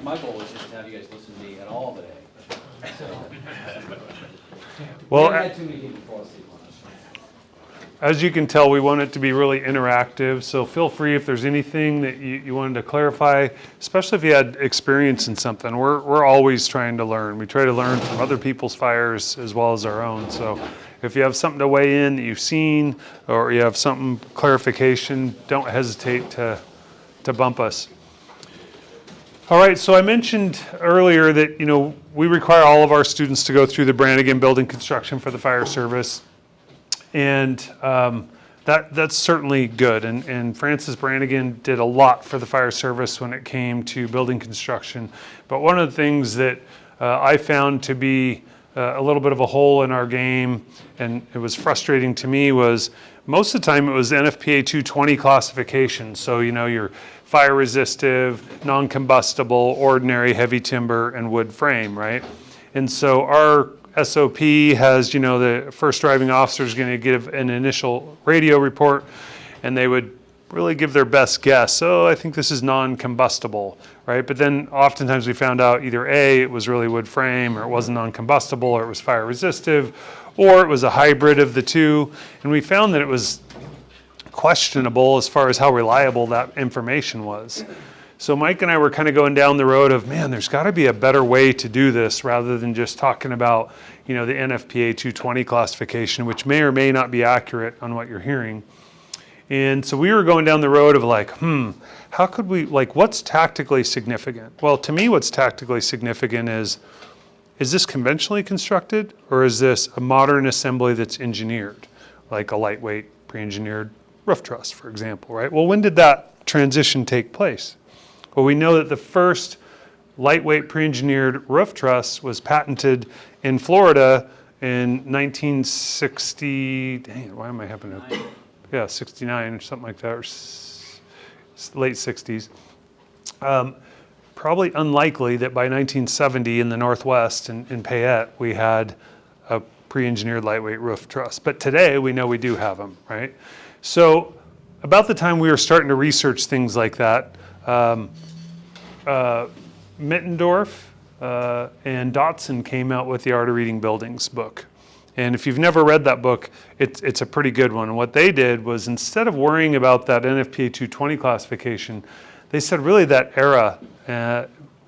My goal was just to have you guys listen to me at all today. So, Well, we had too many people fall asleep on us. as you can tell, we want it to be really interactive, so feel free if there's anything that you wanted to clarify, especially if you had experience in something. We're always trying to learn. We try to learn from other people's fires as well as our own. So if you have something to weigh in that you've seen or you have something clarification, don't hesitate to bump us. All right, so I mentioned earlier that, we require all of our students to go through the Brannigan Building Construction for the Fire Service. And that's certainly good. And Francis Brannigan did a lot for the fire service when it came to building construction. But one of the things that I found to be a little bit of a hole in our game, and it was frustrating to me, was most of the time it was NFPA 220 classification. So, your fire resistive, non-combustible, ordinary, heavy timber, and wood frame, right? And so our SOP has, the first driving officer is going to give an initial radio report, and they would really give their best guess. So I think this is non-combustible, right? But then oftentimes we found out either A, it was really wood frame, or it wasn't non-combustible, or it was fire resistive, or it was a hybrid of the two. And we found that it was questionable as far as how reliable that information was. So Mike and I were kind of going down the road of, man, there's got to be a better way to do this rather than just talking about, the NFPA 220 classification, which may or may not be accurate on what you're hearing. And so we were going down the road of like, how could we, what's tactically significant? Well, to me, what's tactically significant is this conventionally constructed, or is this a modern assembly that's engineered, like a lightweight pre-engineered roof truss, for example, right? Well, when did that transition take place? Well, we know that the first lightweight pre-engineered roof truss was patented in Florida in 1960, dang, why am I having a, yeah, 69 or something like that, or late 60s. Probably unlikely that by 1970 in the Northwest, in Payette, we had a pre-engineered lightweight roof truss. But today, we know we do have them, right? So about the time we were starting to research things like that, Mittendorf and Dotson came out with the Art of Reading Buildings book. And if you've never read that book, it's a pretty good one. And what they did was, instead of worrying about that NFPA 220 classification, they said really that era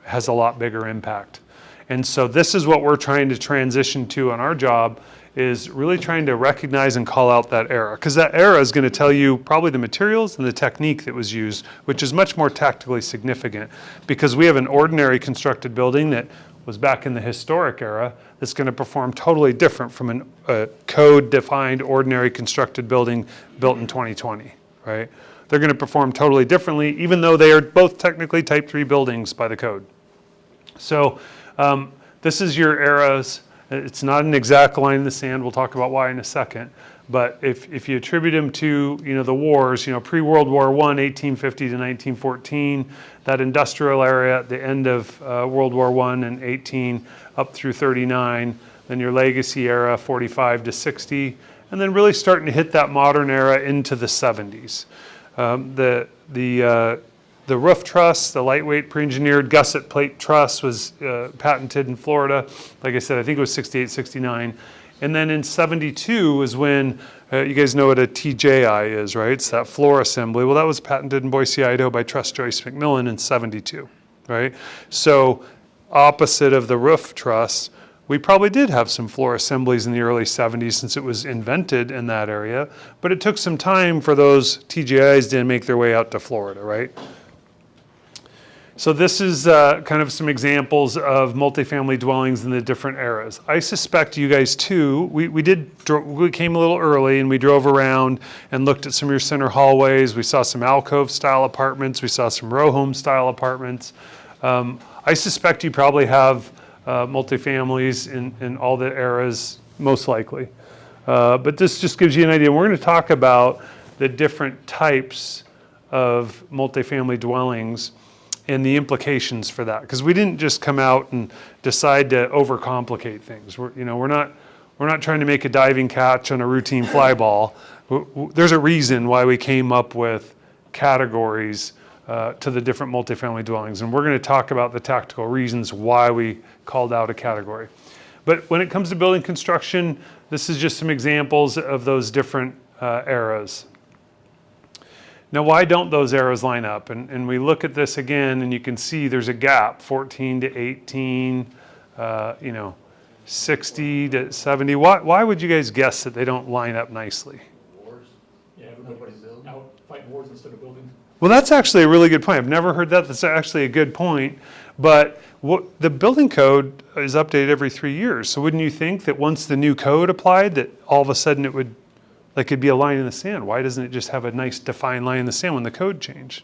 has a lot bigger impact. And so this is what we're trying to transition to on our job, is really trying to recognize and call out that era. Because that era is going to tell you probably the materials and the technique that was used, which is much more tactically significant. Because we have an ordinary constructed building that was back in the historic era that's going to perform totally different from a code-defined ordinary constructed building built in 2020, right? They're going to perform totally differently, even though they are both technically type 3 buildings by the code. So this is your eras. It's not an exact line in the sand. We'll talk about why in a second. But if you attribute them to, the wars, pre-World War I, 1850 to 1914, that industrial area at the end of World War I and 18 up through 39, then your legacy era, 45 to 60, and then really starting to hit that modern era into the 70s. The roof truss, the lightweight pre-engineered gusset plate truss, was patented in Florida. Like I said, I think it was 68, 69. And then in 72 is when, you guys know what a TJI is, right? It's that floor assembly. Well, that was patented in Boise, Idaho by Truss Joyce McMillan in 72, right? So opposite of the roof truss, we probably did have some floor assemblies in the early 70s since it was invented in that area, but it took some time for those TJIs to make their way out to Florida, right? So this is kind of some examples of multifamily dwellings in the different eras. I suspect you guys too, we came a little early and we drove around and looked at some of your center hallways. We saw some alcove style apartments. We saw some row home style apartments. I suspect you probably have multifamilies in all the eras, most likely. But this just gives you an idea. We're going to talk about the different types of multifamily dwellings and the implications for that, because we didn't just come out and decide to overcomplicate things. We're not trying to make a diving catch on a routine fly ball. There's a reason why we came up with categories to the different multifamily dwellings. And we're going to talk about the tactical reasons why we called out a category. But when it comes to building construction, this is just some examples of those different eras. Now, why don't those eras line up? And we look at this again, and you can see there's a gap, 14 to 18, 60 to 70. Why would you guys guess that they don't line up nicely? Wars. Yeah, everybody's out fighting wars instead of building. Well, that's actually a really good point. I've never heard that. That's actually a good point. But the building code is updated every 3 years. So wouldn't you think that once the new code applied, that all of a sudden it would, like, it'd be a line in the sand? Why doesn't it just have a nice defined line in the sand when the code changed?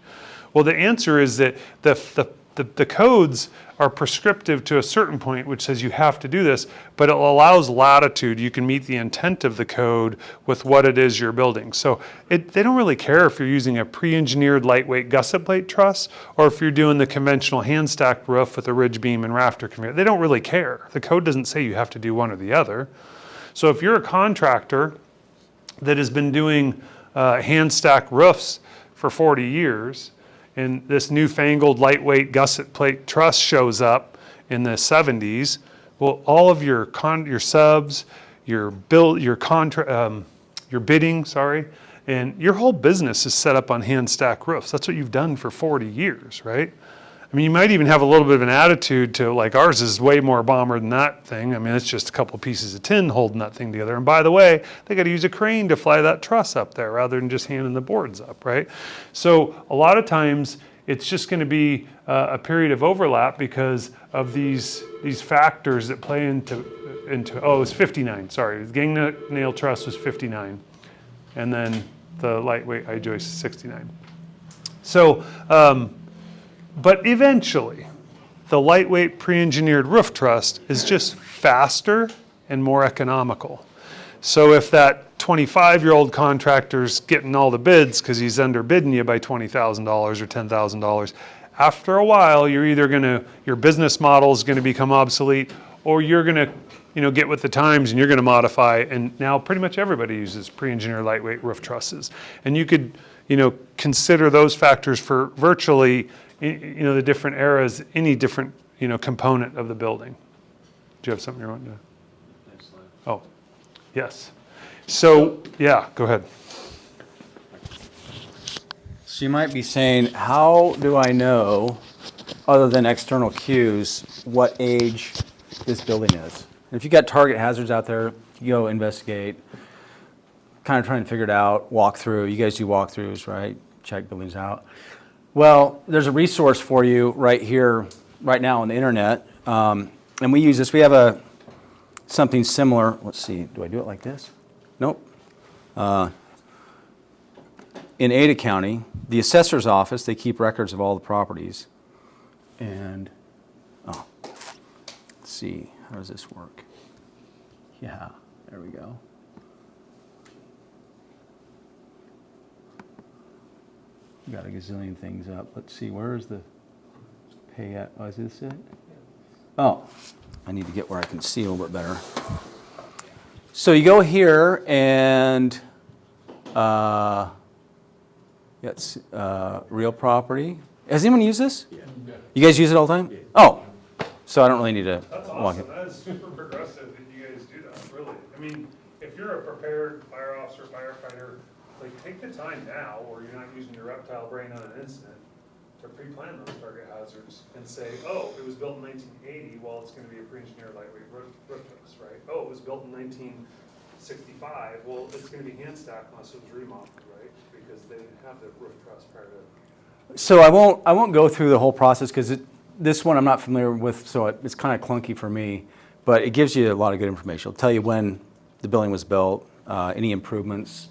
Well, the answer is that the codes are prescriptive to a certain point, which says you have to do this, but it allows latitude. You can meet the intent of the code with what it is you're building. So they don't really care if you're using a pre-engineered lightweight gusset plate truss or if you're doing the conventional hand-stacked roof with a ridge beam and rafter conveyor. They don't really care. The code doesn't say you have to do one or the other. So if you're a contractor that has been doing hand-stacked roofs for 40 years, and this newfangled lightweight gusset plate truss shows up in the 70s, well, all of your subs, your bidding, and your whole business is set up on hand stack roofs. That's what you've done for 40 years, right? I mean, you might even have a little bit of an attitude to, like, ours is way more bomber than that thing. I mean, it's just a couple pieces of tin holding that thing together. And by the way, they got to use a crane to fly that truss up there rather than just handing the boards up, right? So a lot of times it's just going to be a period of overlap because of these factors that play into oh, it's 59, sorry. The gang nail truss was 59. And then the lightweight I-joist is 69. So, but eventually, the lightweight pre-engineered roof truss is just faster and more economical. So if that 25-year-old contractor's getting all the bids because he's underbidding you by $20,000 or $10,000, after a while, your business model is going to become obsolete, or you're going to, get with the times and you're going to modify. And now pretty much everybody uses pre-engineered lightweight roof trusses. And you could, consider those factors for virtually the different eras, any different, component of the building. Do you have something you want to? Next slide. Oh, yes. So, yeah, go ahead. So you might be saying, how do I know, other than external cues, what age this building is? And if you've got target hazards out there, you go investigate, kind of trying to figure it out, walk through. You guys do walkthroughs, right? Check buildings out. Well, there's a resource for you right here, right now on the internet, and we use this. We have something similar. Let's see. Do I do it like this? Nope. In Ada County, the assessor's office, they keep records of all the properties. And let's see. How does this work? Yeah. There we go. Got a gazillion things up. Let's see, where is the pay at? Oh, is this it? Oh, I need to get where I can see a little bit better. So you go here and it's real property. Has anyone used this? Yeah. You guys use it all the time? Yeah. Oh, so I don't really need to walk it. That is super progressive that you guys do that, really. I mean, if you're a prepared fire officer, firefighter, like, take the time now, or you're not using your reptile brain on an incident, to pre-plan those target hazards and say, oh, it was built in 1980, well, it's going to be a pre-engineered lightweight roof truss, right? Oh, it was built in 1965, well, it's going to be hand stacked unless it was remodeled, right? Because they didn't have the roof truss prior to. So I won't go through the whole process because this one I'm not familiar with, so it's kind of clunky for me. But it gives you a lot of good information. It'll tell you when the building was built, any improvements.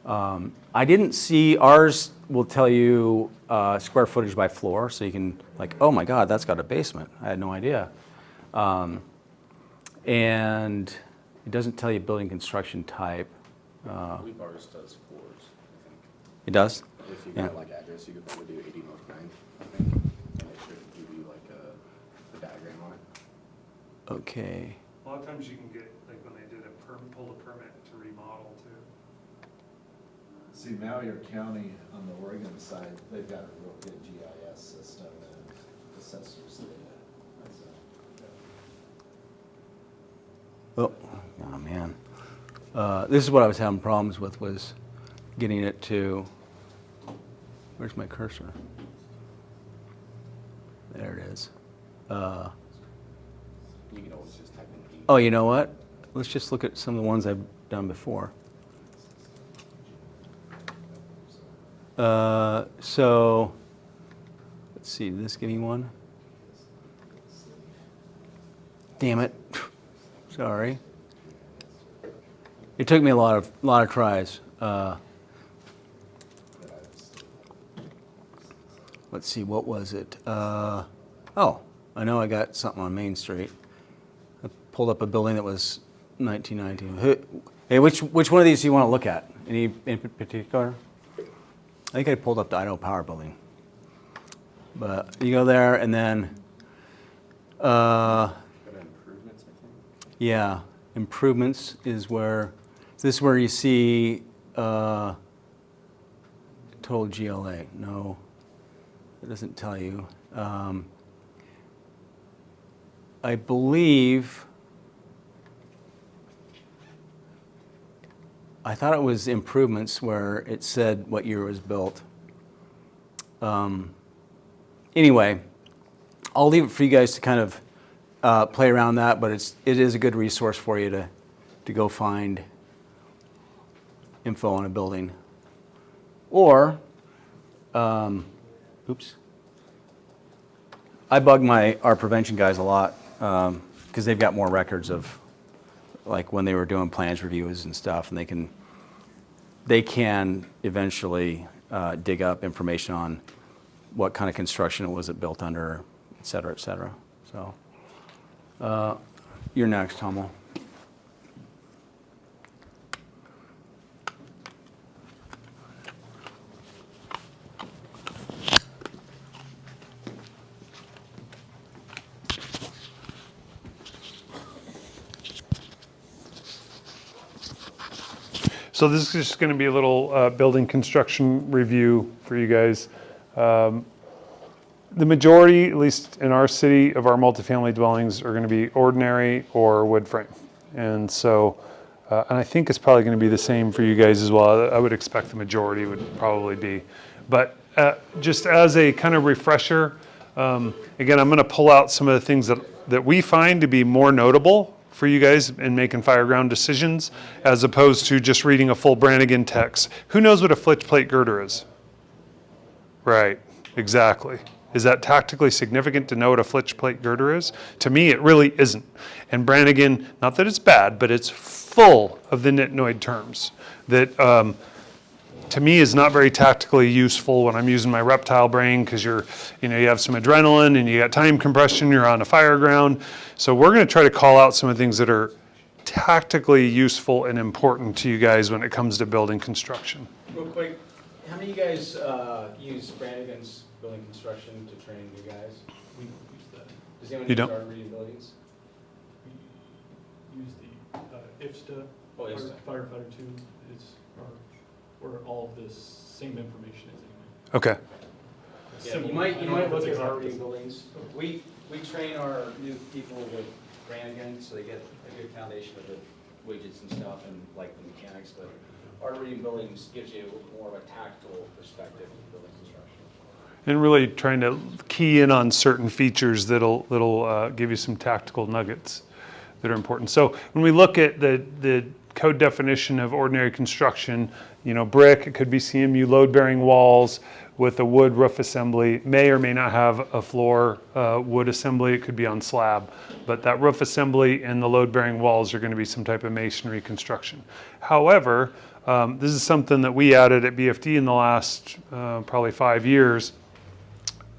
I didn't see, ours will tell you square footage by floor, so you can, like, oh my God, that's got a basement. I had no idea. And it doesn't tell you building construction type. I believe ours does floors, I think. It does? If you Yeah. got like address, you could probably do 80 North 9th, I think. And it should give you like a diagram on it. Okay. A lot of times you can get, like when they did pulled a permit to remodel too. See, Malheur County on the Oregon side, they've got a real good GIS system and assessors data. Oh, oh man. This is what I was having problems with, was getting it to, where's my cursor? There it is. You can always just type in 8. Oh, you know what? Let's just look at some of the ones I've done before. So, let's see, did this give me one? Damn it. Sorry. It took me a lot of tries. Let's see, what was it? Oh, I know I got something on Main Street. I pulled up a building that was 1919. Hey, which one of these do you want to look at? Any in particular? I think I pulled up the Idaho Power Building. But you go there and then, Go to improvements, I think. yeah, improvements is where, this is where you see total GLA. No, it doesn't tell you. I believe, I thought it was improvements where it said what year it was built. Anyway, I'll leave it for you guys to kind of play around that, but it is a good resource for you to go find info on a building. Or, oops, I bug our prevention guys a lot because they've got more records of like when they were doing plans reviews and stuff, and they can eventually dig up information on what kind of construction was it built under, et cetera, et cetera. So you're next, Hummel. So this is just going to be a little building construction review for you guys. The majority, at least in our city, of our multifamily dwellings are going to be ordinary or wood frame. And so, and I think it's probably going to be the same for you guys as well. I would expect the majority would probably be. But just as a kind of refresher, again, I'm going to pull out some of the things that we find to be more notable for you guys in making fireground decisions, as opposed to just reading a full Brannigan text. Who knows what a flitch plate girder is? Right, exactly. Is that tactically significant to know what a flitch plate girder is? To me, it really isn't. And Brannigan, not that it's bad, but it's full of the nitnoid terms that to me is not very tactically useful when I'm using my reptile brain, because you have some adrenaline and you got time compression, you're on a fireground. So we're going to try to call out some of the things that are tactically useful and important to you guys when it comes to building construction. Real quick, how many of you guys use Brannigan's building construction to train you guys? We use that. Does anyone You use don't? our reading buildings? We use the IFSTA, Oh, IFSTA. firefighter 2 is where all of this same information is anyway. Okay. Yeah, Similar. you might I don't know if look it's at our exactly reading buildings. We train our new people with Brannigan, so they get a good foundation of the widgets and stuff and like the mechanics, but our reading buildings gives you more of a tactical perspective of building construction. And really trying to key in on certain features that'll give you some tactical nuggets that are important. So when we look at the code definition of ordinary construction, brick, it could be CMU load-bearing walls with a wood roof assembly, may or may not have a floor wood assembly, it could be on slab. But that roof assembly and the load-bearing walls are going to be some type of masonry construction. However, this is something that we added at BFD in the last probably 5 years.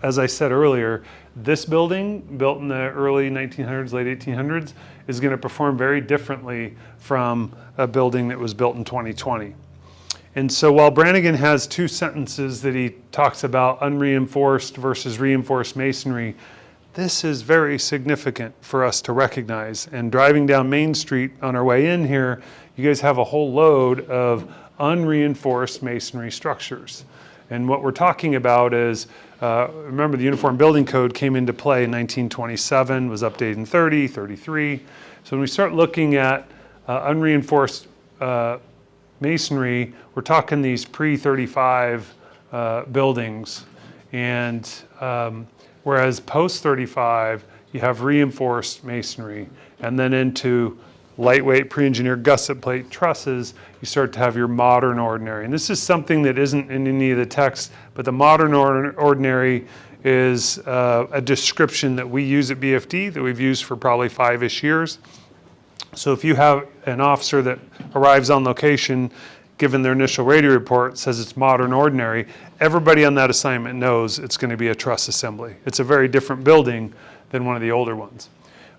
As I said earlier, this building, built in the early 1900s, late 1800s, is going to perform very differently from a building that was built in 2020. And so while Brannigan has 2 sentences that he talks about unreinforced versus reinforced masonry, this is very significant for us to recognize. And driving down Main Street on our way in here, you guys have a whole load of unreinforced masonry structures. And what we're talking about is, remember the Uniform Building Code came into play in 1927, was updated in 30, 33. So when we start looking at unreinforced masonry, we're talking these pre-35 buildings. And whereas post-35, you have reinforced masonry. And then into lightweight pre-engineered gusset plate trusses, you start to have your modern ordinary. And this is something that isn't in any of the text, but the modern ordinary is a description that we use at BFD that we've used for probably 5-ish years. So if you have an officer that arrives on location, given their initial radio report, says it's modern ordinary, everybody on that assignment knows it's going to be a truss assembly. It's a very different building than one of the older ones.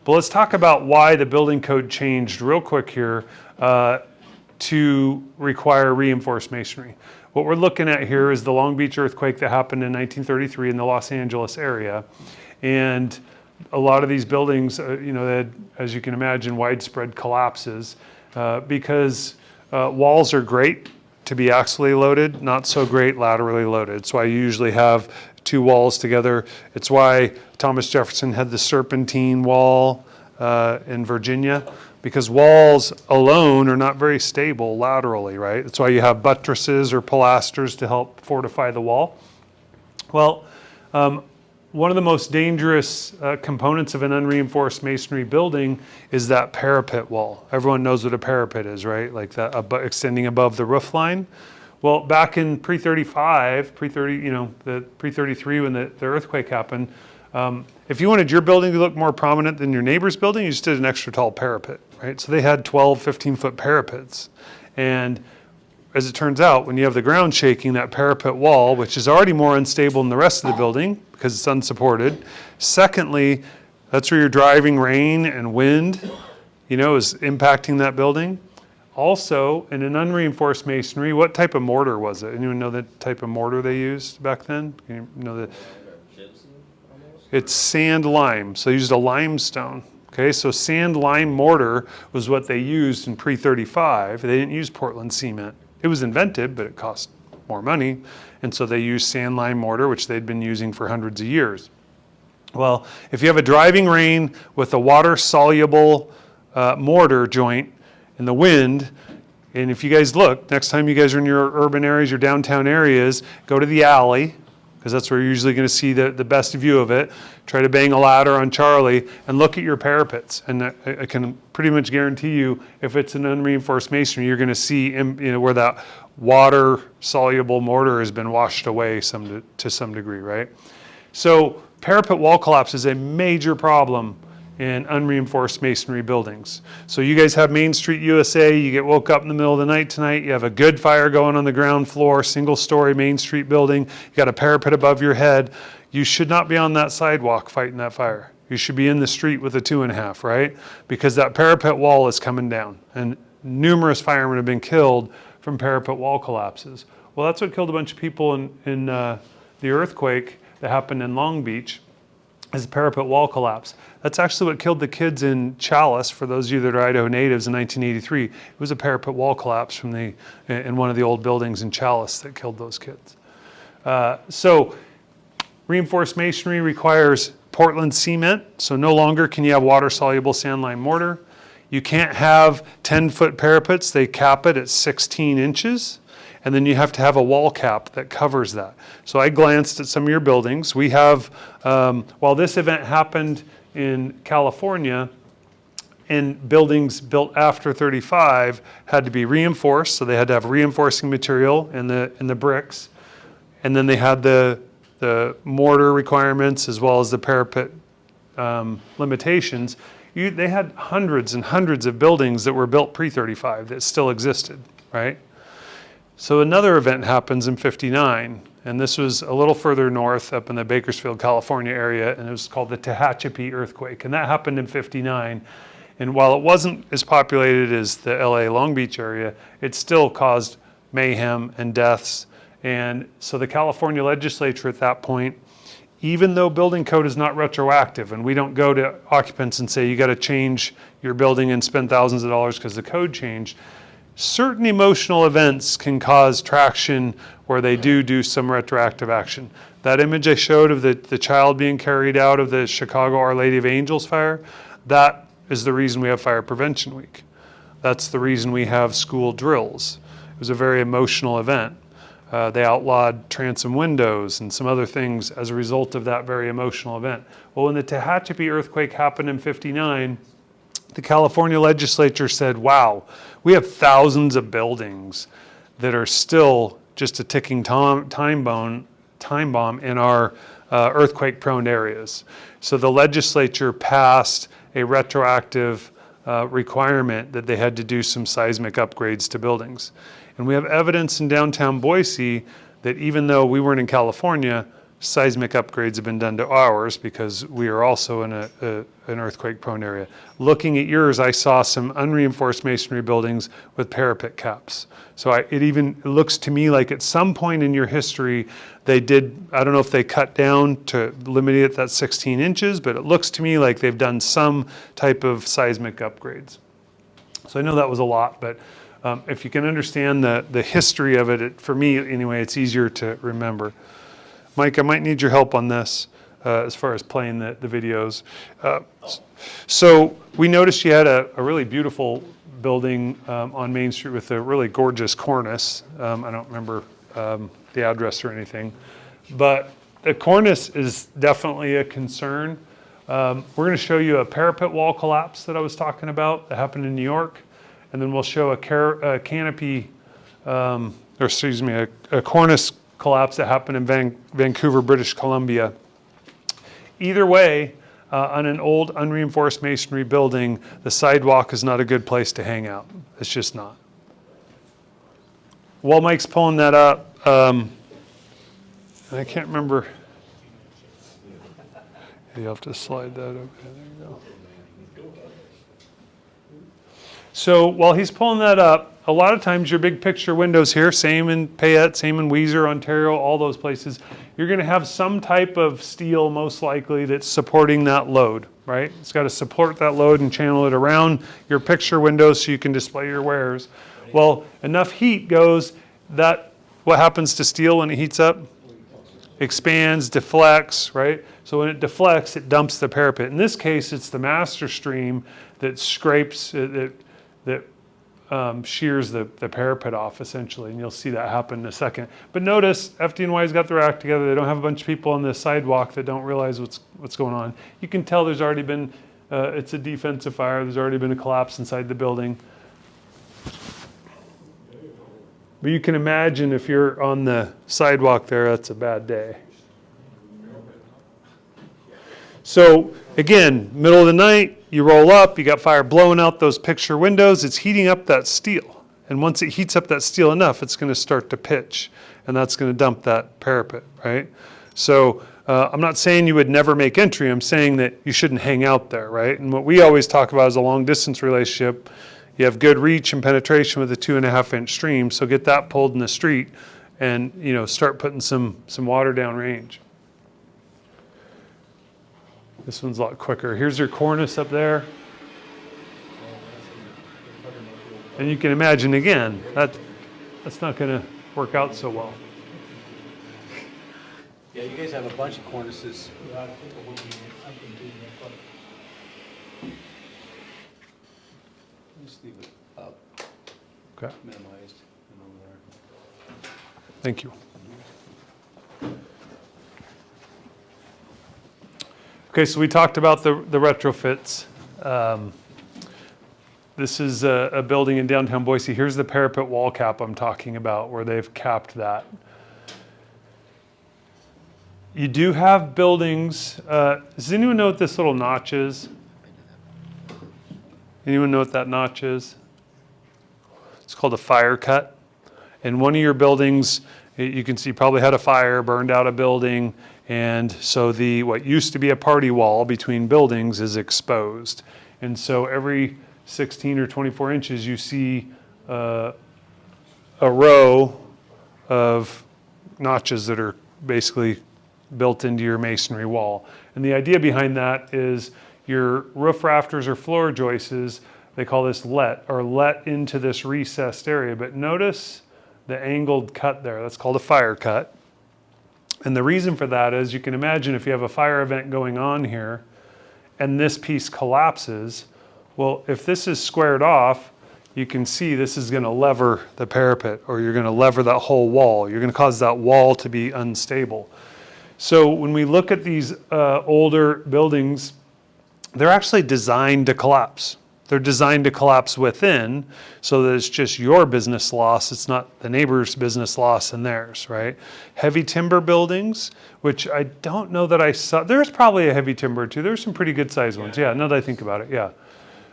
But let's talk about why the building code changed real quick here to require reinforced masonry. What we're looking at here is the Long Beach earthquake that happened in 1933 in the Los Angeles area. And a lot of these buildings, they had, as you can imagine, widespread collapses because walls are great to be axially loaded, not so great laterally loaded. It's why you usually have 2 walls together. It's why Thomas Jefferson had the serpentine wall in Virginia, because walls alone are not very stable laterally, right? That's why you have buttresses or pilasters to help fortify the wall. Well, one of the most dangerous components of an unreinforced masonry building is that parapet wall. Everyone knows what a parapet is, right? Like that extending above the roof line. Well, back in pre-35, the pre-33 when the earthquake happened, if you wanted your building to look more prominent than your neighbor's building, you just did an extra tall parapet, right? So they had 12, 15-foot parapets. And as it turns out, when you have the ground shaking, that parapet wall, which is already more unstable than the rest of the building because it's unsupported. Secondly, that's where you're driving rain and wind, is impacting that building. Also, in an unreinforced masonry, what type of mortar was it? Anyone know the type of mortar they used back then? You know the It's sand lime, so they used a limestone. Okay, so sand lime mortar was what they used in pre-35. They didn't use Portland cement. It was invented, but it cost more money. And so they used sand lime mortar, which they'd been using for hundreds of years. Well, if you have a driving rain with a water-soluble mortar joint in the wind, and if you guys look, next time you guys are in your urban areas, your downtown areas, go to the alley, because that's where you're usually going to see the best view of it. Try to bang a ladder on Charlie and look at your parapets. And I can pretty much guarantee you, if it's an unreinforced masonry, you're going to see where that water-soluble mortar has been washed away to some degree, right? So parapet wall collapse is a major problem in unreinforced masonry buildings. So you guys have Main Street USA, you get woke up in the middle of the night tonight, you have a good fire going on the ground floor, single-story Main Street building, you got a parapet above your head. You should not be on that sidewalk fighting that fire. You should be in the street with a 2.5, right? Because that parapet wall is coming down, and numerous firemen have been killed from parapet wall collapses. Well, that's what killed a bunch of people in the earthquake that happened in Long Beach, is a parapet wall collapse. That's actually what killed the kids in Chalice, for those of you that are Idaho natives, in 1983. It was a parapet wall collapse in one of the old buildings in Chalice that killed those kids. So reinforced masonry requires Portland cement, so no longer can you have water-soluble sand lime mortar. You can't have 10-foot parapets. They cap it at 16 inches. And then you have to have a wall cap that covers that. So I glanced at some of your buildings. We have, while this event happened in California, and buildings built after 35 had to be reinforced, so they had to have reinforcing material in the bricks. And then they had the mortar requirements as well as the parapet limitations. They had hundreds and hundreds of buildings that were built pre-35 that still existed, right? So another event happens in 59, and this was a little further north up in the Bakersfield, California area, and it was called the Tehachapi earthquake, and that happened in 59. And while it wasn't as populated as the LA Long Beach area, it still caused mayhem and deaths. And so the California legislature at that point, even though building code is not retroactive, and we don't go to occupants and say, you got to change your building and spend thousands of dollars because the code changed, certain emotional events can cause traction where they do some retroactive action. That image I showed of the child being carried out of the Chicago Our Lady of Angels fire, that is the reason we have Fire Prevention Week. That's the reason we have school drills. It was a very emotional event. They outlawed transom windows and some other things as a result of that very emotional event. Well, when the Tehachapi earthquake happened in '59, the California legislature said, wow, we have thousands of buildings that are still just a ticking time bomb in our earthquake-prone areas. So the legislature passed a retroactive requirement that they had to do some seismic upgrades to buildings. And we have evidence in downtown Boise that even though we weren't in California, seismic upgrades have been done to ours because we are also in an earthquake-prone area. Looking at yours, I saw some unreinforced masonry buildings with parapet caps. So it looks to me like at some point in your history, they did, I don't know if they cut down to limit it at 16 inches, but it looks to me like they've done some type of seismic upgrades. So I know that was a lot, but if you can understand the history of it, for me anyway, it's easier to remember. Mike, I might need your help on this as far as playing the videos. So we noticed you had a really beautiful building on Main Street with a really gorgeous cornice. I don't remember the address or anything, but the cornice is definitely a concern. We're going to show you a parapet wall collapse that I was talking about that happened in New York, and then we'll show a cornice collapse that happened in Vancouver, British Columbia. Either way, on an old unreinforced masonry building, the sidewalk is not a good place to hang out. It's just not. While Mike's pulling that up, I can't remember. You have to slide that. Okay, there you go. So while he's pulling that up, a lot of times your big picture windows here, same in Payette, same in Weiser, Ontario, all those places, you're going to have some type of steel most likely that's supporting that load, right? It's got to support that load and channel it around your picture windows so you can display your wares. Well, enough heat goes that what happens to steel when it heats up? Expands, deflects, right? So when it deflects, it dumps the parapet. In this case, it's the master stream that scrapes, that shears the parapet off essentially, and you'll see that happen in a second. But notice FDNY's got their act together. They don't have a bunch of people on the sidewalk that don't realize what's going on. You can tell there's already been, it's a defensive fire. There's already been a collapse inside the building. But you can imagine if you're on the sidewalk there, that's a bad day. So again, middle of the night, you roll up, you got fire blowing out those picture windows, it's heating up that steel. And once it heats up that steel enough, it's going to start to pitch, and that's going to dump that parapet, right? So I'm not saying you would never make entry, I'm saying that you shouldn't hang out there, right? And what we always talk about is a long distance relationship. You have good reach and penetration with a 2.5-inch stream, so get that pulled in the street and start putting some water down range. This one's a lot quicker. Here's your cornice up there. And you can imagine again, that's not going to work out so well. Yeah, you guys have a bunch of cornices. Just leave it up, Okay, minimized, and over there. thank you. Okay, so we talked about the retrofits. This is a building in downtown Boise. Here's the parapet wall cap I'm talking about, where they've capped that. You do have buildings. Does anyone know what this little notch is? Anyone know what that notch is? It's called a fire cut. And one of your buildings, you can see, probably had a fire, burned out a building, and so what used to be a party wall between buildings is exposed. And so every 16 or 24 inches, you see a row of notches that are basically built into your masonry wall. And the idea behind that is your roof rafters or floor joists They call this let, or let into this recessed area. But notice the angled cut there. That's called a fire cut. And the reason for that is you can imagine if you have a fire event going on here and this piece collapses, well, if this is squared off, you can see this is going to lever the parapet, or you're going to lever that whole wall. You're going to cause that wall to be unstable. So when we look at these older buildings, they're actually designed to collapse. They're designed to collapse within so that it's just your business loss. It's not the neighbor's business loss and theirs, right? Heavy timber buildings, which I don't know that I saw. There's probably a heavy timber too. There's some pretty good sized ones. Yeah, now that I think about it, yeah.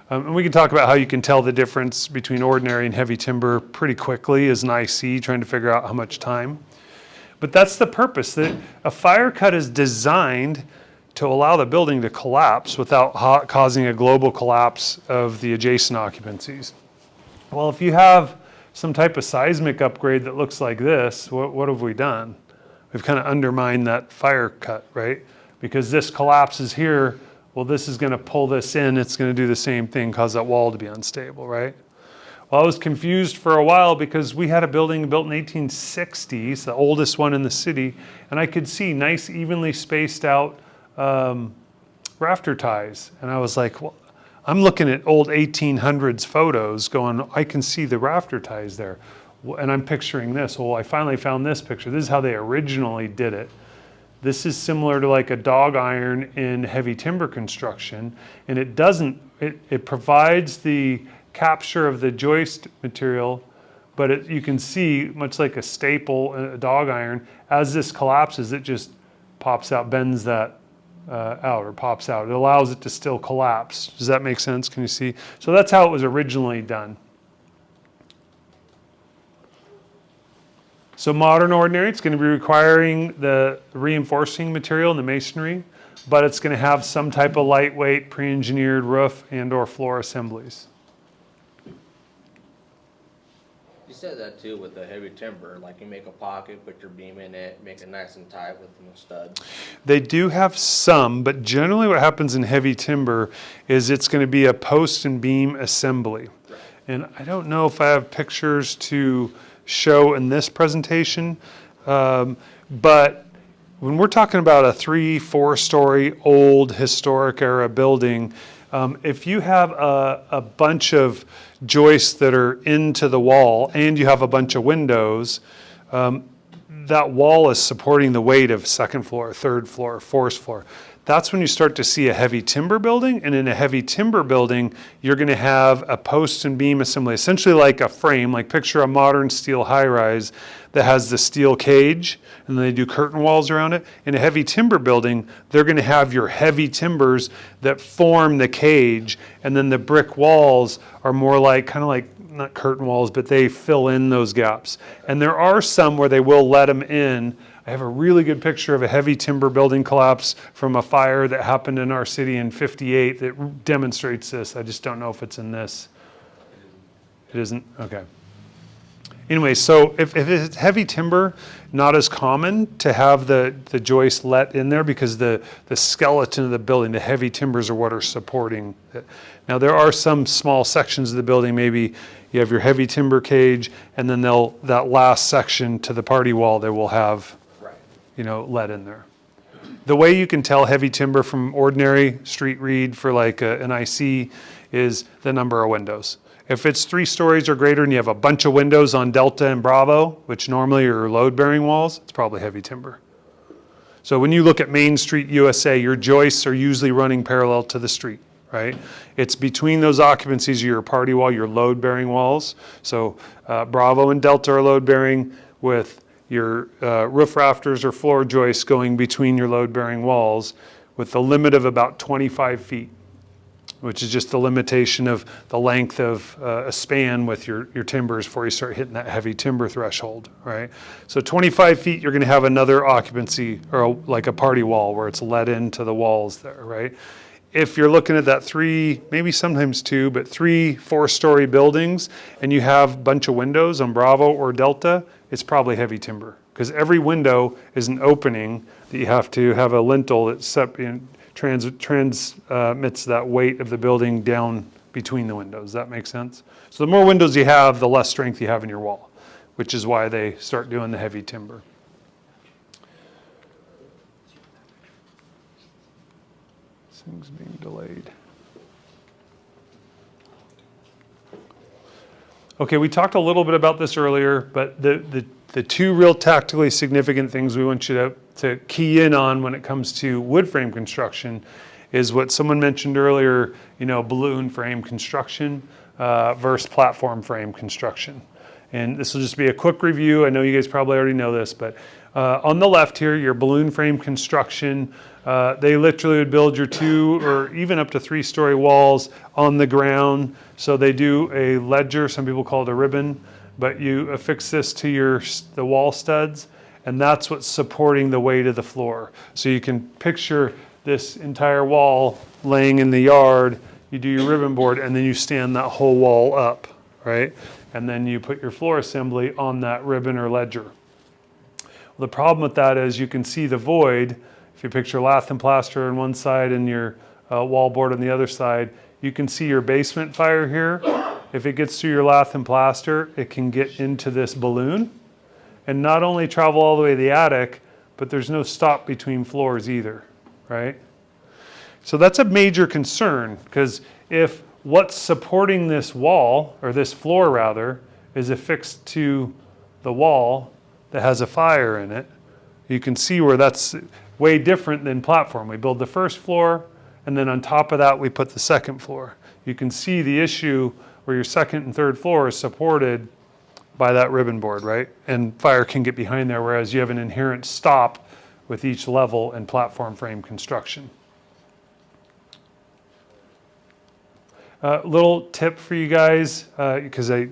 And we can talk about how you can tell the difference between ordinary and heavy timber pretty quickly as an IC, trying to figure out how much time. But that's the purpose. That a fire cut is designed to allow the building to collapse without causing a global collapse of the adjacent occupancies. Well, if you have some type of seismic upgrade that looks like this, what have we done? We've kind of undermined that fire cut, right? Because this collapses here, well, this is going to pull this in. It's going to do the same thing, cause that wall to be unstable, right? Well, I was confused for a while because we had a building built in 1860s, the oldest one in the city, and I could see nice, evenly spaced out rafter ties. And I was like, well, I'm looking at old 1800s photos going, I can see the rafter ties there. And I'm picturing this. Well, I finally found this picture. This is how they originally did it. This is similar to like a dog iron in heavy timber construction. And it provides the capture of the joist material, but you can see, much like a staple, a dog iron, as this collapses, it just pops out, bends that out, or pops out. It allows it to still collapse. Does that make sense? Can you see? So that's how it was originally done. So modern ordinary, it's going to be requiring the reinforcing material and the masonry, but it's going to have some type of lightweight pre-engineered roof and or floor assemblies. You said that too with the heavy timber, like you make a pocket, put your beam in it, make it nice and tight with studs. They do have some, but generally what happens in heavy timber is it's going to be a post and beam assembly. Right. And I don't know if I have pictures to show in this presentation, but when we're talking about a 3-4 story old historic era building, if you have a bunch of joists that are into the wall and you have a bunch of windows, that wall is supporting the weight of second floor, third floor, fourth floor. That's when you start to see a heavy timber building. And in a heavy timber building, you're going to have a post and beam assembly, essentially like a frame, like picture a modern steel high-rise that has the steel cage, and then they do curtain walls around it. In a heavy timber building, they're going to have your heavy timbers that form the cage, and then the brick walls are more like, kind of like, not curtain walls, but they fill in those gaps. And there are some where they will let them in. I have a really good picture of a heavy timber building collapse from a fire that happened in our city in '58 that demonstrates this. I just don't know if it's in this. It isn't? Okay. Anyway, so if it's heavy timber, not as common to have the joist let in there because the skeleton of the building, the heavy timbers are what are supporting it. Now there are some small sections of the building, maybe you have your heavy timber cage and then that last section to the party wall they will have, let in there. The way you can tell heavy timber from ordinary street read for like an IC is the number of windows. If it's 3 stories or greater and you have a bunch of windows on Delta and Bravo, which normally are load-bearing walls, it's probably heavy timber. So when you look at Main Street, USA, your joists are usually running parallel to the street, right? It's between those occupancies of your party wall, your load-bearing walls. So Bravo and Delta are load-bearing with your roof rafters or floor joists going between your load-bearing walls with the limit of about 25 feet. Which is just the limitation of the length of a span with your timbers before you start hitting that heavy timber threshold, right? So 25 feet, you're going to have another occupancy or like a party wall where it's let into the walls there, right? If you're looking at that 3, maybe sometimes 2, but 3 4-story buildings and you have a bunch of windows on Bravo or Delta, it's probably heavy timber because every window is an opening that you have to have a lintel that transmits that weight of the building down between the windows. Does that make sense? So the more windows you have, the less strength you have in your wall, which is why they start doing the heavy timber. This thing's being delayed. Okay, we talked a little bit about this earlier, but the two real tactically significant things we want you to key in on when it comes to wood frame construction is what someone mentioned earlier, balloon frame construction versus platform frame construction. And this will just be a quick review. I know you guys probably already know this, but on the left here, your balloon frame construction, they literally would build your 2 or even up to 3-story walls on the ground. So they do a ledger, some people call it a ribbon, but you affix this to the wall studs, and that's what's supporting the weight of the floor. So you can picture this entire wall laying in the yard, you do your ribbon board, and then you stand that whole wall up, right? And then you put your floor assembly on that ribbon or ledger. The problem with that is you can see the void. If you picture lath and plaster on one side and your wall board on the other side, you can see your basement fire here. If it gets through your lath and plaster, it can get into this balloon and not only travel all the way to the attic, but there's no stop between floors either, right? So that's a major concern, because if what's supporting this wall, or this floor rather, is affixed to the wall that has a fire in it, you can see where that's way different than platform. We build the first floor, and then on top of that, we put the second floor. You can see the issue where your second and third floor is supported by that ribbon board, right? And fire can get behind there, whereas you have an inherent stop with each level in platform frame construction. Little tip for you guys, because I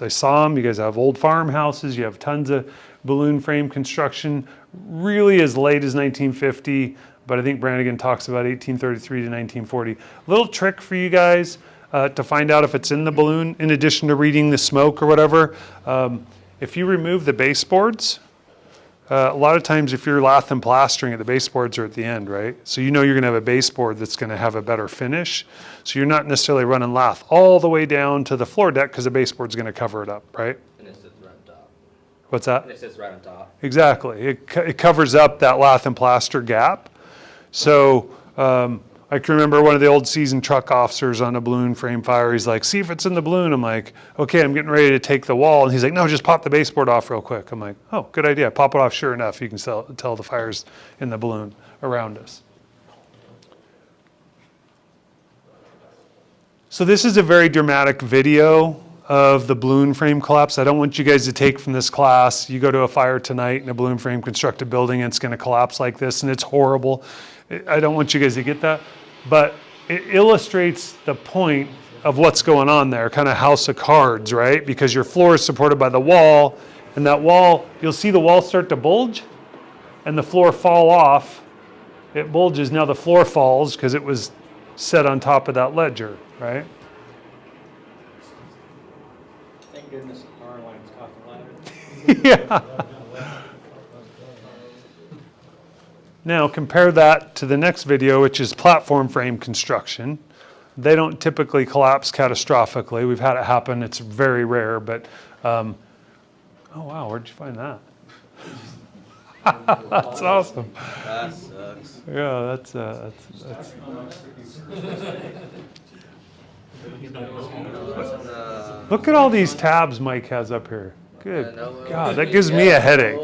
saw them, you guys have old farmhouses, you have tons of balloon frame construction, really as late as 1950, but I think Brannigan talks about 1833 to 1940. Little trick for you guys to find out if it's in the balloon, in addition to reading the smoke or whatever. If you remove the baseboards, a lot of times if you're lath and plastering it, the baseboards are at the end, right? So you're going to have a baseboard that's going to have a better finish. So you're not necessarily running lath all the way down to the floor deck because the baseboard's going to cover it up, right? And it sits right on top. What's that? And it sits right on top. Exactly. It covers up that lath and plaster gap. So I can remember one of the old seasoned truck officers on a balloon frame fire. He's like, see if it's in the balloon. I'm like, okay, I'm getting ready to take the wall. And he's like, no, just pop the baseboard off real quick. I'm like, oh, good idea. Pop it off. Sure enough, you can tell the fire's in the balloon around us. So this is a very dramatic video of the balloon frame collapse. I don't want you guys to take from this class, you go to a fire tonight in a balloon frame constructed building and it's going to collapse like this and it's horrible. I don't want you guys to get that, but it illustrates the point of what's going on there, kind of house of cards, right? Because your floor is supported by the wall, and that wall, you'll see the wall start to bulge and the floor fall off. It bulges, now the floor falls because it was set on top of that ledger, right? Thank goodness our line's caught the ladder. Yeah. Now compare that to the next video, which is platform frame construction. They don't typically collapse catastrophically. We've had it happen. It's very rare, but oh wow, where'd you find that? That's awesome. That sucks. Yeah, that's Look at all these tabs Mike has up here. Good God, that gives me a headache.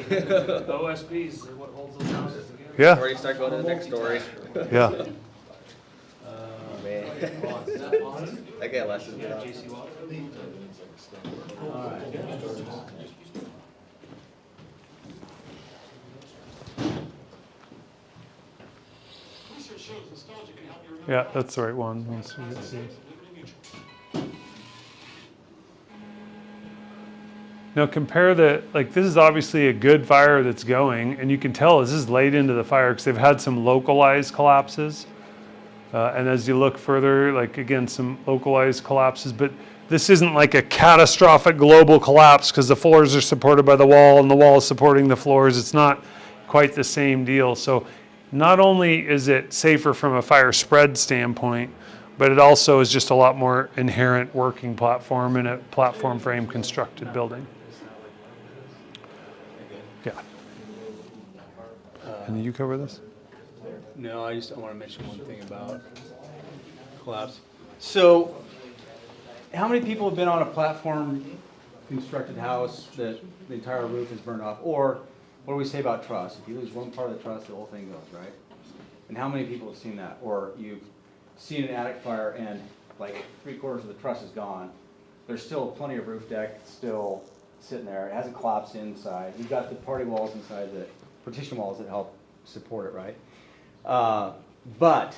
The OSPs are what holds those houses together. Yeah, Or you start going to the next story. yeah. Man. I get lessons. Yeah, that's the right one. Now compare this is obviously a good fire that's going, and you can tell this is late into the fire because they've had some localized collapses. And as you look further, again, some localized collapses, but this isn't like a catastrophic global collapse because the floors are supported by the wall and the wall is supporting the floors. It's not quite the same deal. So not only is it safer from a fire spread standpoint, but it also is just a lot more inherent working platform in a platform frame constructed building. Yeah. Can you cover this? No, I want to mention one thing about collapse. So, how many people have been on a platform constructed house that the entire roof is burned off? Or what do we say about truss? If you lose one part of the truss, the whole thing goes, right? And how many people have seen that? Or you've seen an attic fire and like 3/4 of the truss is gone. There's still plenty of roof deck still sitting there. It hasn't collapsed inside. You've got the party walls inside, the partition walls that help support it, right? But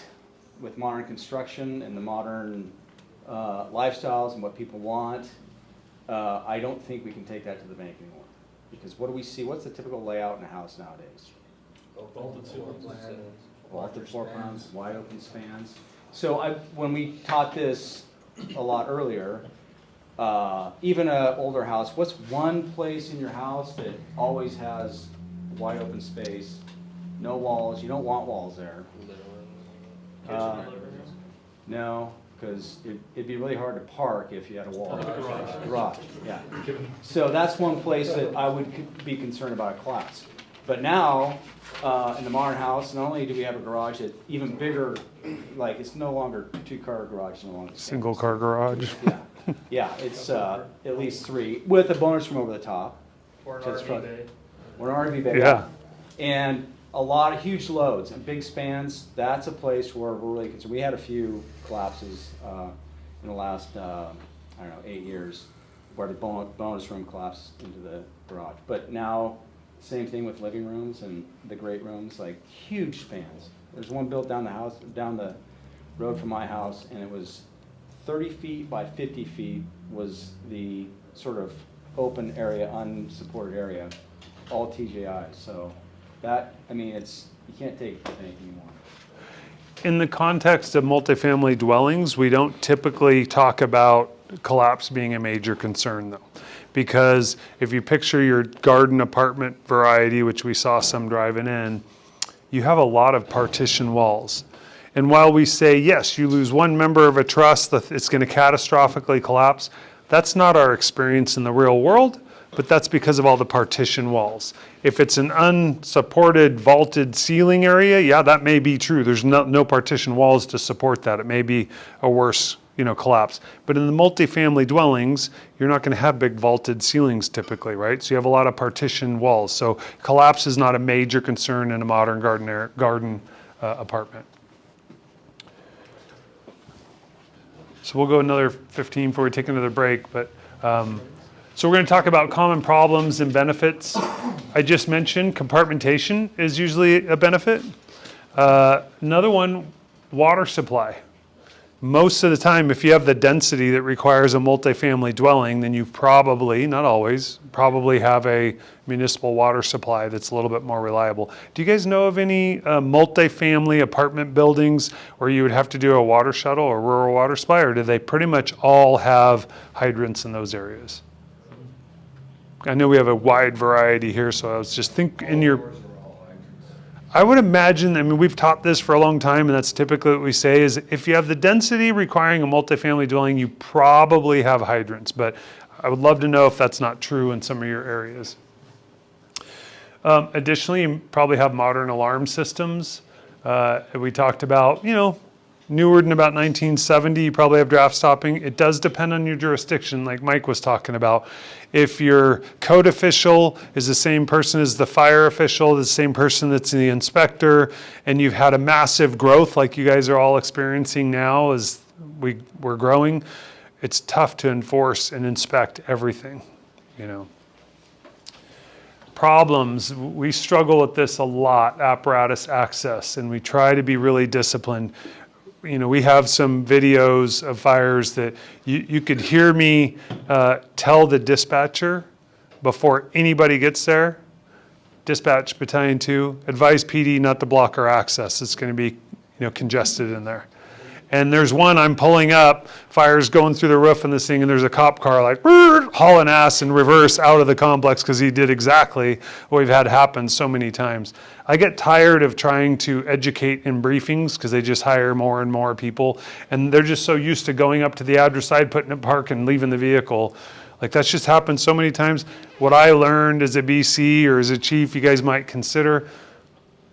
with modern construction and the modern lifestyles and what people want, I don't think we can take that to the bank anymore. Because what do we see? What's the typical layout in a house nowadays? Vaulted ceilings. Vaulted floor plans, wide open spans. So when we taught this a lot earlier, even an older house, what's one place in your house that always has wide open space, no walls? You don't want walls there. No, because it'd be really hard to park if you had a wall. Garage, yeah. So that's one place that I would be concerned about a collapse. But now, in the modern house, not only do we have a garage that's even bigger, like it's no longer 2-car garage, it's no longer Single car garage. Yeah, yeah, it's at least 3 with a bonus room over the top. Or an So it's RV probably- bay. Or an RV bay. Yeah. And a lot of huge loads and big spans. That's a place where we're really concerned. We had a few collapses in the last, 8 years, where the bonus room collapsed into the garage. But now, same thing with living rooms and the great rooms, like huge spans. There's one built down the road from my house, and it was 30 feet by 50 feet was the sort of open area, unsupported area, all TJI. So that, you can't take it anymore. In the context of multifamily dwellings, we don't typically talk about collapse being a major concern though. Because if you picture your garden apartment variety, which we saw some driving in, you have a lot of partition walls. And while we say, yes, you lose one member of a truss, that it's going to catastrophically collapse, that's not our experience in the real world, but that's because of all the partition walls. If it's an unsupported vaulted ceiling area, yeah, that may be true. There's no partition walls to support that. It may be a worse collapse. But in the multifamily dwellings, you're not going to have big vaulted ceilings typically, right? So you have a lot of partition walls. So collapse is not a major concern in a modern garden apartment. So we'll go another 15 before we take another break. But so we're going to talk about common problems and benefits. I just mentioned compartmentation is usually a benefit. Another one, water supply. Most of the time, if you have the density that requires a multifamily dwelling, then you probably, not always, probably have a municipal water supply that's a little bit more reliable. Do you guys know of any multifamily apartment buildings where you would have to do a water shuttle or rural water supply, or do they pretty much all have hydrants in those areas? I know we have a wide variety here, so I was just thinking in your... I would imagine, we've taught this for a long time, and that's typically what we say, is if you have the density requiring a multifamily dwelling, you probably have hydrants, but I would love to know if that's not true in some of your areas. Additionally, you probably have modern alarm systems. We talked about, newer than about 1970, you probably have draft stopping. It does depend on your jurisdiction, like Mike was talking about. If your code official is the same person as the fire official, the same person that's the inspector, and you've had a massive growth like you guys are all experiencing now as we're growing, it's tough to enforce and inspect everything, Problems, we struggle with this a lot, apparatus access, and we try to be really disciplined. We have some videos of fires that you could hear me tell the dispatcher before anybody gets there, dispatch battalion 2, advise PD not to block our access. It's going to be congested in there. And there's one, I'm pulling up, fire's going through the roof and this thing, and there's a cop car like hauling ass in reverse out of the complex because he did exactly what we've had happen so many times. I get tired of trying to educate in briefings because they just hire more and more people, and they're just so used to going up to the address side, putting it park, and leaving the vehicle. Like, that's just happened so many times. What I learned as a BC or as a chief, you guys might consider,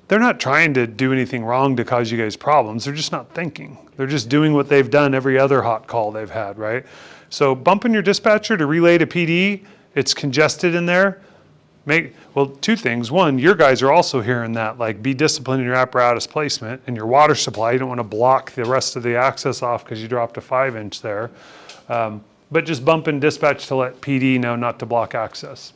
they're not trying to do anything wrong to cause you guys problems. They're just not thinking. They're just doing what they've done every other hot call they've had, right? So bumping your dispatcher to relay to PD, it's congested in there. Well, two things. One, your guys are also hearing that, like, be disciplined in your apparatus placement and your water supply. You don't want to block the rest of the access off because you dropped a 5-inch there. But just bumping dispatch to let PD know not to block access.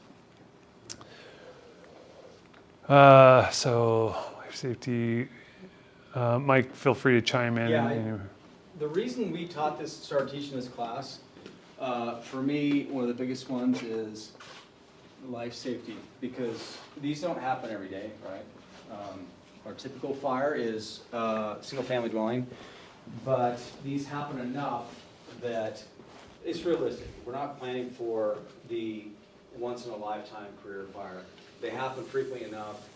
So life safety, Mike, feel free to chime in. Yeah, the reason we started teaching this class, for me, one of the biggest ones is life safety, because these don't happen every day, right? Our typical fire is single family dwelling, but these happen enough that it's realistic. We're not planning for the once in a lifetime career fire. They happen frequently enough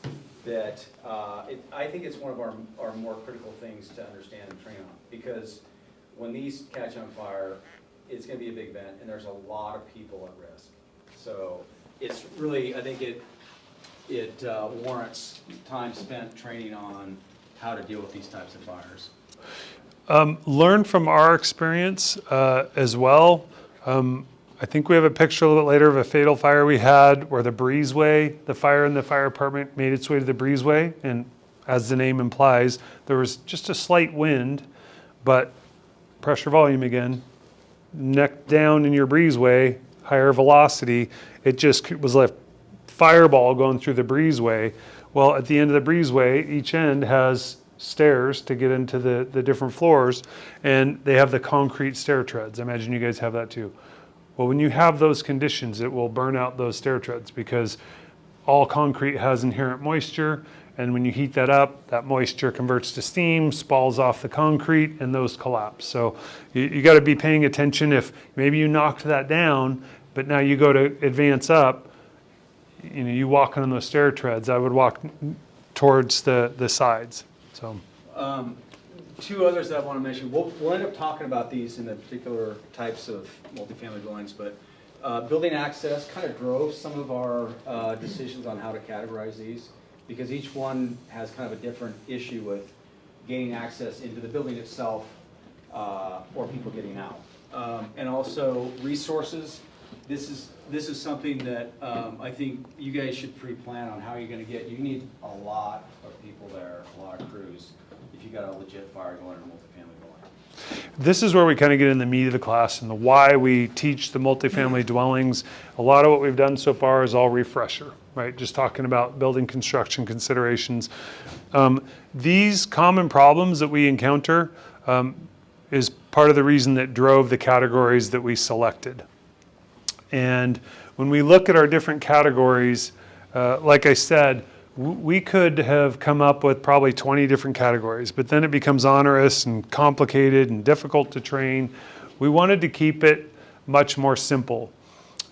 that I think it's one of our more critical things to understand and train on, because when these catch on fire, it's going to be a big event, and there's a lot of people at risk. So it's really, I think it warrants time spent training on how to deal with these types of fires. Learn from our experience as well. I think we have a picture a little bit later of a fatal fire we had where the breezeway, the fire in the fire department made its way to the breezeway, and as the name implies, there was just a slight wind, but pressure volume again, neck down in your breezeway, higher velocity, it just was a fireball going through the breezeway. Well, at the end of the breezeway, each end has stairs to get into the different floors, and they have the concrete stair treads. I imagine you guys have that too. Well, when you have those conditions, it will burn out those stair treads because all concrete has inherent moisture, and when you heat that up, that moisture converts to steam, spalls off the concrete, and those collapse. So you got to be paying attention. If maybe you knocked that down, but now you go to advance up, you walking on those stair treads, I would walk towards the sides. So. Two others that I want to mention. We'll end up talking about these in the particular types of multifamily dwellings, but building access kind of drove some of our decisions on how to categorize these, because each one has kind of a different issue with gaining access into the building itself or people getting out. And also resources. This is something that I think you guys should pre-plan on how you're going to get. You need a lot of people there, a lot of crews, if you got a legit fire going in a multifamily dwelling. This is where we kind of get in the meat of the class and the why we teach the multifamily dwellings. A lot of what we've done so far is all refresher, right? Just talking about building construction considerations. These common problems that we encounter is part of the reason that drove the categories that we selected. And when we look at our different categories, like I said, we could have come up with probably 20 different categories, but then it becomes onerous and complicated and difficult to train. We wanted to keep it much more simple.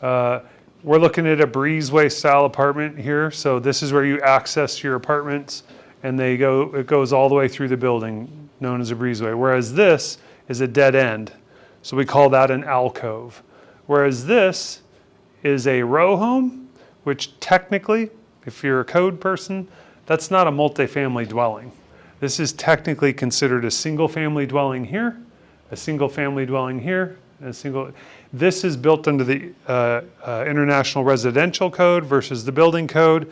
We're looking at a breezeway style apartment here. So this is where you access your apartments, and it goes all the way through the building, known as a breezeway. Whereas this is a dead end. So we call that an alcove. Whereas this is a row home, which technically, if you're a code person, that's not a multifamily dwelling. This is technically considered a single family dwelling here, a single family dwelling here, and a single. This is built under the International Residential Code versus the building code.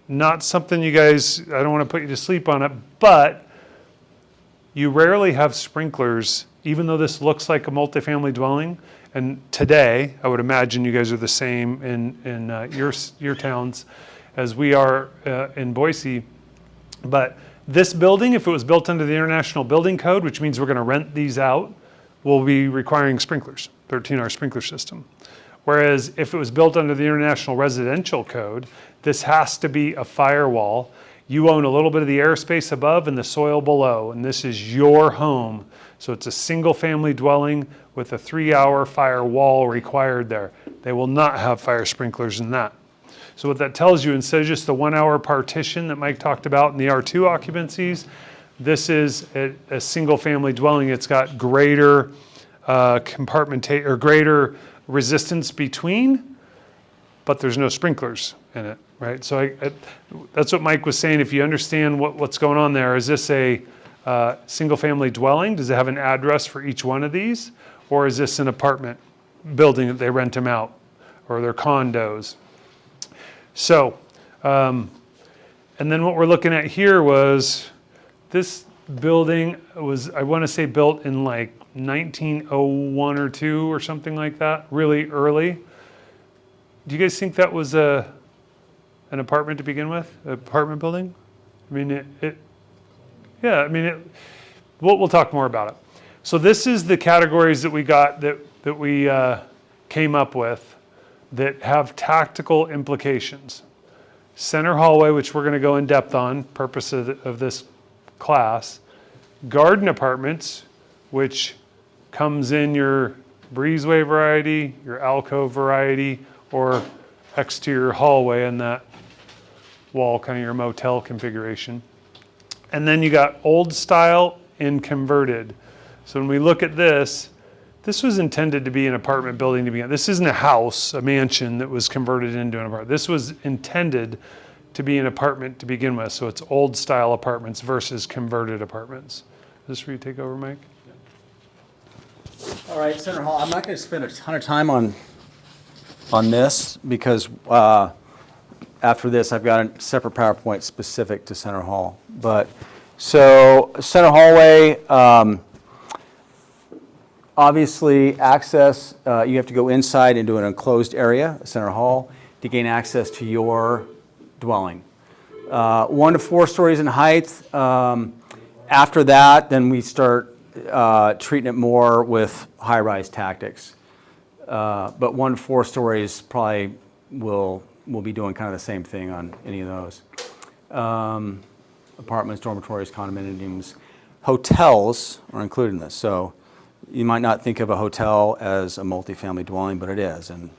Not something you guys, I don't want to put you to sleep on it, but you rarely have sprinklers, even though this looks like a multifamily dwelling. And today, I would imagine you guys are the same in your towns as we are in Boise. But this building, if it was built under the International Building Code, which means we're going to rent these out, will be requiring sprinklers, 13-hour sprinkler system. Whereas if it was built under the International Residential Code, this has to be a firewall. You own a little bit of the airspace above and the soil below, and this is your home. So it's a single-family dwelling with a 3-hour fire wall required there. They will not have fire sprinklers in that. So what that tells you, instead of just the 1-hour partition that Mike talked about in the R2 occupancies, this is a single-family dwelling. It's got greater or greater resistance between, but there's no sprinklers in it, right? So that's what Mike was saying. If you understand what's going on there, is this a single-family dwelling? Does it have an address for each one of these? Or is this an apartment building that they rent them out, or they're condos? So, and then what we're looking at here was this building was, I want to say, built in like 1901 or 2 or something like that, really early. Do you guys think that was an apartment to begin with, an apartment building? I mean, yeah, I mean, we'll talk more about it. So this is the categories that we got, that we came up with that have tactical implications. Center hallway, which we're going to go in depth on, purpose of this class. Garden apartments, which comes in your breezeway variety, your alcove variety, or exterior hallway in that wall, kind of your motel configuration. And then you got old style and converted. So when we look at this was intended to be an apartment building to begin. This isn't a house, a mansion that was converted into an apartment. This was intended to be an apartment to begin with. So it's old style apartments versus converted apartments. Is this where you take over, Mike? All right, Center Hall. I'm not going to spend a ton of time on this because after this I've got a separate PowerPoint specific to Center Hall. But so Center Hallway, obviously access, you have to go inside into an enclosed area, Center Hall, to gain access to your dwelling. 1 to 4 stories in height. After that, then we start treating it more with high-rise tactics. But 1 to 4 stories probably we'll be doing kind of the same thing on any of those. Apartments, dormitories, condominiums, hotels are included in this. So you might not think of a hotel as a multifamily dwelling, but it is, and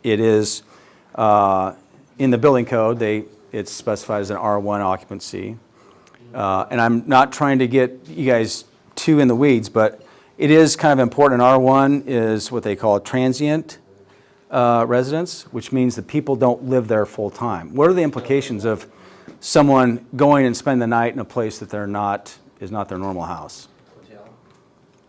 it is in the building code. It's specified as an R1 occupancy, and I'm not trying to get you guys too in the weeds, but it is kind of important. R1 is what they call a transient residence, which means that people don't live there full time. What are the implications of someone going and spending the night in a place that is not their normal house?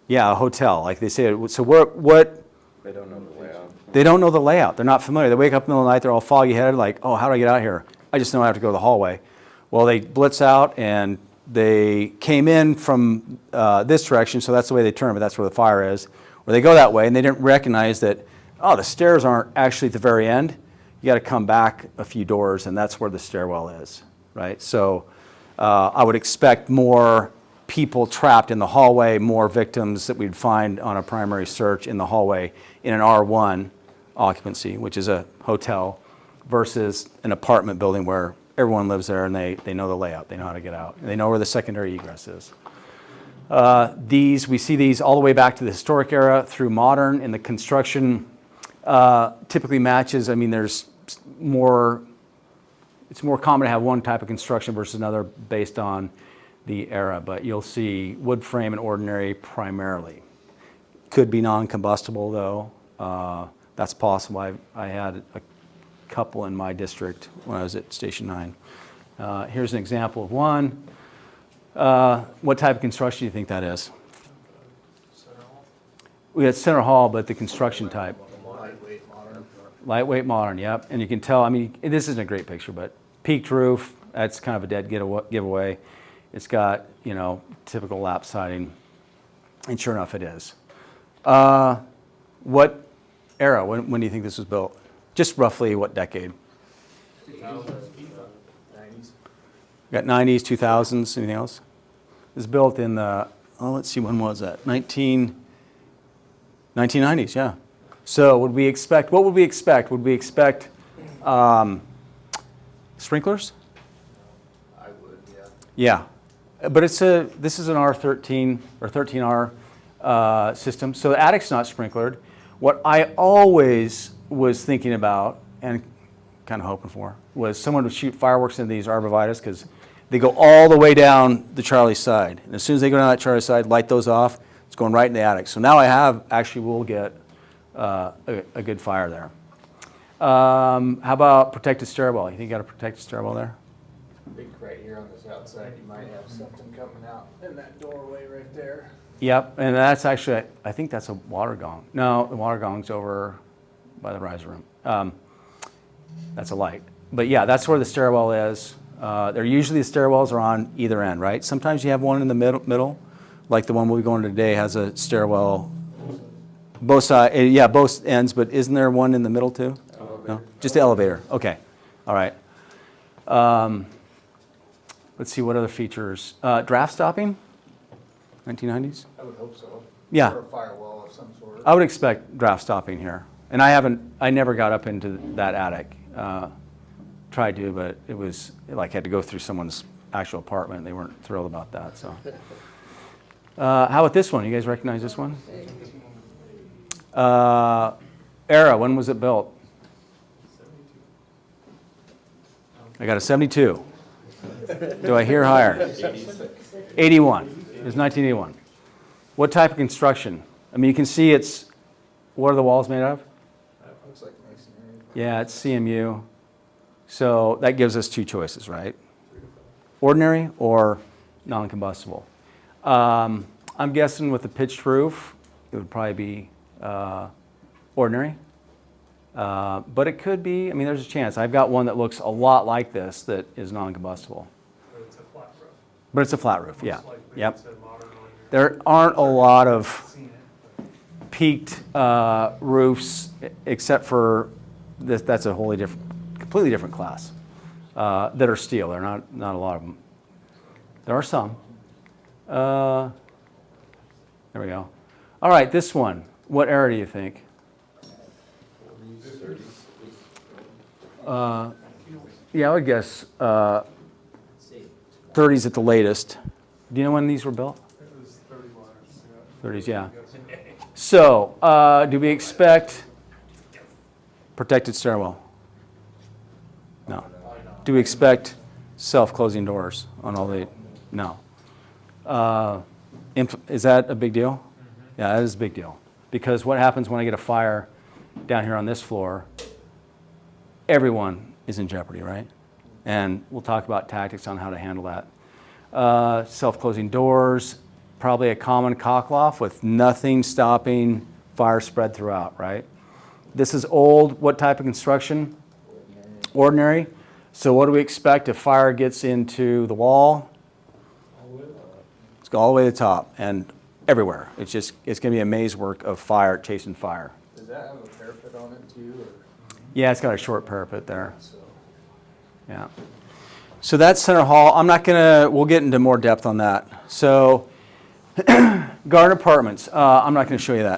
Yeah, a hotel, like they say. So what? They don't know the layout. They don't know the layout. They're not familiar. They wake up in the middle of the night, they're all foggy-headed, like, oh, how do I get out here? I just know I have to go to the hallway. Well, they blitz out, and they came in from this direction, so that's the way they turn, but that's where the fire is. Or they go that way, and they didn't recognize that, oh, the stairs aren't actually at the very end. You got to come back a few doors, and that's where the stairwell is, right? So I would expect more people trapped in the hallway, more victims that we'd find on a primary search in the hallway in an R1 occupancy, which is a hotel, versus an apartment building where everyone lives there and they know the layout, they know how to get out, and they know where the secondary egress is. We see these all the way back to the historic era through modern, and the construction typically matches. I mean, it's more common to have one type of construction versus another based on the era, but you'll see wood frame and ordinary primarily. Could be non-combustible though. That's possible. I had a couple in my district when I was at Station 9. Here's an example of one. What type of construction do you think that is? Center Hall? We had Center Hall, but the construction type. Lightweight, modern. Lightweight modern, yep. And you can tell, I mean, this isn't a great picture, but peaked roof, that's kind of a dead giveaway. It's got, typical lap siding, and sure enough it is. What era, when do you think this was built? Just roughly what decade? 2000s, 90s. Got 90s, 2000s, anything else? It was built in the, let's see, when was that? 1990s, yeah. So what would we expect? Would we expect sprinklers? Yeah, but this is an R13 or 13R system, so the attic's not sprinklered. What I always was thinking about and kind of hoping for was someone to shoot fireworks into these arborvitaes, because they go all the way down the Charlie side. And as soon as they go down that Charlie side, light those off, it's going right in the attic. So now will get a good fire there. How about protected stairwell? You think you got a protected stairwell there? Big right here on this outside, you might have something coming out in that doorway right there. Yep, and that's actually, I think that's a water gong. No, the water gong's over by the riser room. That's a light. But yeah, that's where the stairwell is. Usually the stairwells are on either end, right? Sometimes you have one in the middle, like the one we'll be going to today has a stairwell. Both sides, yeah, both ends, but isn't there one in the middle too? No, just the elevator. Okay, all right. Let's see what other features. Draft stopping, 1990s. I would hope so. Yeah. Or a firewall of some sort. I would expect draft stopping here. And I never got up into that attic. Tried to, but it was like had to go through someone's actual apartment. They weren't thrilled about that. So, how about this one? You guys recognize this one? Era. When was it built? I got a 72. Do I hear higher? 81. It was 1981. What type of construction? I mean, you can see it's. What are the walls made of? Looks like masonry. Yeah, it's CMU. So that gives us two choices, right? Ordinary or non-combustible. I'm guessing with a pitched roof, it would probably be ordinary. But it could be, I mean, there's a chance. I've got one that looks a lot like this that is non-combustible. But it's a flat roof. But it's a flat roof, yeah. Most likely Yep. it's a modern one. There aren't a lot of Seen it. peaked roofs, except for this. That's a completely different class that are steel. There are not a lot of them. There are some. There we go. All right, this one. What era do you think? Yeah, I would guess 30s at the latest. Do you know when these were built? It was 31. 30s, yeah. So, do we expect protected stairwell? No. Do we expect self-closing doors on all the? No. Is that a big deal? Yeah, that is a big deal. Because what happens when I get a fire down here on this floor? Everyone is in jeopardy, right? And we'll talk about tactics on how to handle that. Self-closing doors, probably a common cockloft with nothing stopping fire spread throughout, right? This is old. What type of construction? Ordinary. So what do we expect if fire gets into the wall? It's go all the way to the top and everywhere. It's going to be a maze work of fire, chasing fire. Does that have a parapet on it too? Or? Yeah, it's got a short parapet there. So. Yeah. So that's Center Hall. We'll get into more depth on that. So garden apartments, I'm not going to show you